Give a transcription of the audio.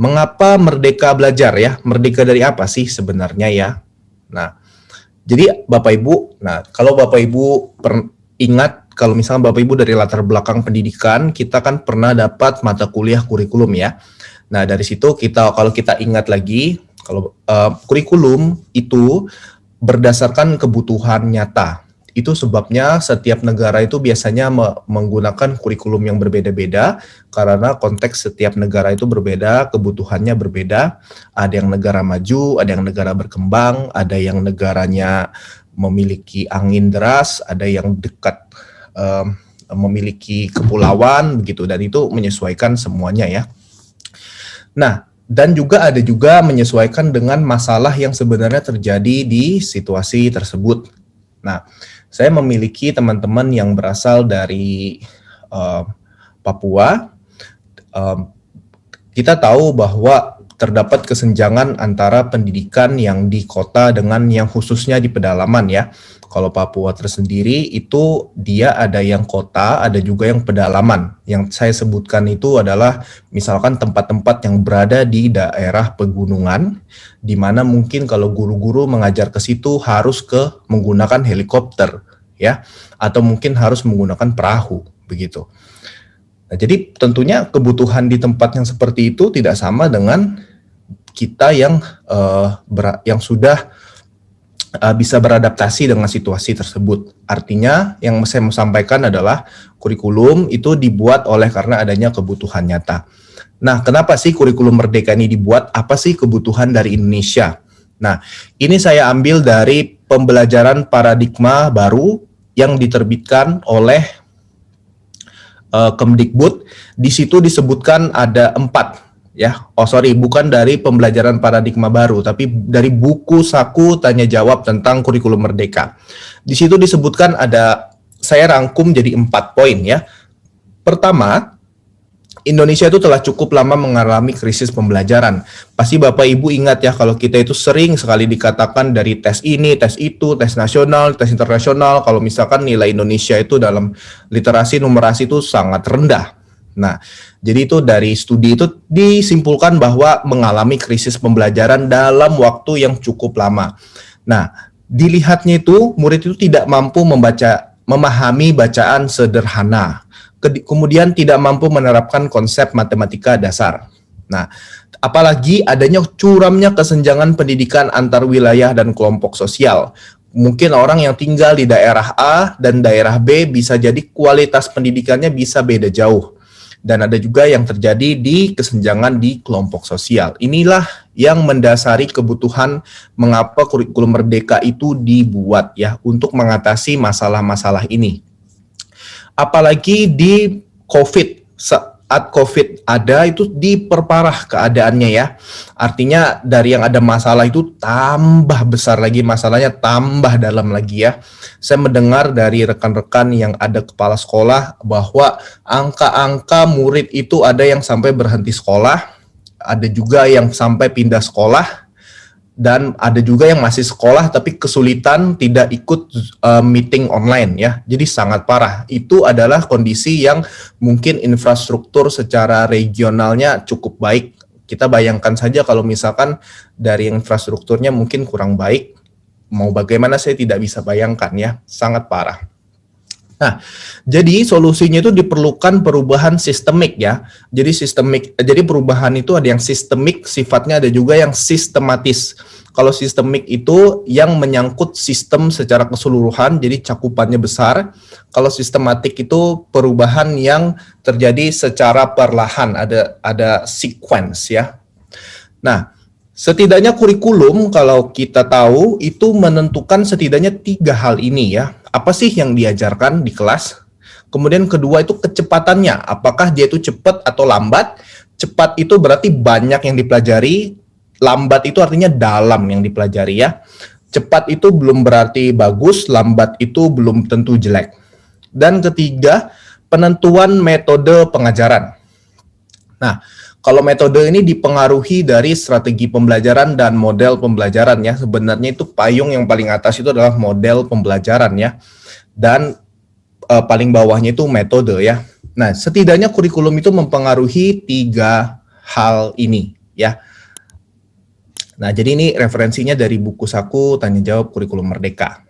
mengapa merdeka belajar ya? Merdeka dari apa sih sebenarnya ya? Nah, jadi Bapak Ibu, kalau Bapak Ibu ingat, kalau misalnya Bapak Ibu dari latar belakang pendidikan, kita kan pernah dapat mata kuliah kurikulum ya. Nah, dari situ kalau kita ingat lagi, kalau kurikulum itu berdasarkan kebutuhan nyata. Itu sebabnya setiap negara itu biasanya menggunakan kurikulum yang berbeda-beda karena konteks setiap negara itu berbeda, kebutuhannya berbeda. Ada yang negara maju, ada yang negara berkembang, ada yang negaranya memiliki angin deras, ada yang dekat memiliki kepulauan begitu, dan itu menyesuaikan semuanya ya. Nah, dan juga ada menyesuaikan dengan masalah yang sebenarnya terjadi di situasi tersebut. Nah, saya memiliki teman-teman yang berasal dari Papua. Kita tahu bahwa terdapat kesenjangan antara pendidikan yang di kota dengan yang khususnya di pedalaman ya. Kalau Papua tersendiri itu dia ada yang kota, ada juga yang pedalaman. Yang saya sebutkan itu adalah misalkan tempat-tempat yang berada di daerah pegunungan, di mana mungkin kalau guru-guru mengajar ke situ harus menggunakan helikopter, ya, atau mungkin harus menggunakan perahu, begitu. Nah, jadi tentunya kebutuhan di tempat yang seperti itu tidak sama dengan kita yang sudah bisa beradaptasi dengan situasi tersebut. Artinya yang saya mau sampaikan adalah kurikulum itu dibuat karena adanya kebutuhan nyata. Nah, kenapa sih kurikulum Merdeka ini dibuat? Apa sih kebutuhan dari Indonesia? Nah, ini saya ambil dari pembelajaran paradigma baru yang diterbitkan oleh Kemdikbud. Di situ disebutkan ada 4. Bukan dari pembelajaran paradigma baru, tapi dari buku saku tanya jawab tentang kurikulum Merdeka. Di situ disebutkan saya rangkum jadi 4 poin ya. Pertama, Indonesia itu telah cukup lama mengalami krisis pembelajaran. Pasti Bapak Ibu ingat ya, kalau kita itu sering sekali dikatakan dari tes ini, tes itu, tes nasional, tes internasional, kalau misalkan nilai Indonesia itu dalam literasi numerasi itu sangat rendah. Nah, jadi itu dari studi itu disimpulkan bahwa mengalami krisis pembelajaran dalam waktu yang cukup lama. Nah, dilihatnya itu murid itu tidak mampu memahami bacaan sederhana. Kemudian tidak mampu menerapkan konsep matematika dasar. Nah, apalagi adanya curamnya kesenjangan pendidikan antar wilayah dan kelompok sosial. Mungkin orang yang tinggal di daerah A dan daerah B bisa jadi kualitas pendidikannya bisa beda jauh. Dan ada juga yang terjadi di kesenjangan di kelompok sosial. Inilah yang mendasari kebutuhan mengapa kurikulum Merdeka itu dibuat ya, untuk mengatasi masalah-masalah ini. Apalagi di COVID, saat COVID ada itu diperparah keadaannya ya. Artinya dari yang ada masalah itu tambah besar lagi masalahnya, tambah dalam lagi ya. Saya mendengar dari rekan-rekan yang ada kepala sekolah bahwa angka-angka murid itu ada yang sampai berhenti sekolah, ada juga yang sampai pindah sekolah, dan ada juga yang masih sekolah tapi kesulitan tidak ikut meeting online ya. Jadi sangat parah. Itu adalah kondisi yang mungkin infrastruktur secara regionalnya cukup baik. Kita bayangkan saja kalau misalkan dari infrastrukturnya mungkin kurang baik, mau bagaimana saya tidak bisa bayangkan ya, sangat parah. Nah, jadi solusinya itu diperlukan perubahan sistemik ya. Jadi perubahan itu ada yang sistemik, sifatnya ada juga yang sistematis. Kalau sistemik itu yang menyangkut sistem secara keseluruhan, jadi cakupannya besar. Kalau sistematik itu perubahan yang terjadi secara perlahan, ada sequence ya. Nah, setidaknya kurikulum kalau kita tahu itu menentukan setidaknya 3 hal ini ya. Apa sih yang diajarkan di kelas? Kemudian kedua itu kecepatannya. Apakah dia itu cepat atau lambat? Cepat itu berarti banyak yang dipelajari. Lambat itu artinya dalam yang dipelajari ya. Cepat itu belum berarti bagus. Lambat itu belum tentu jelek. Dan ketiga, penentuan metode pengajaran. Nah, kalau metode ini dipengaruhi dari strategi pembelajaran dan model pembelajaran ya. Sebenarnya itu payung yang paling atas itu adalah model pembelajaran ya. Dan paling bawahnya itu metode ya. Nah, setidaknya kurikulum itu mempengaruhi 3 hal ini ya. Nah, jadi ini referensinya dari buku saku Tanya Jawab Kurikulum Merdeka.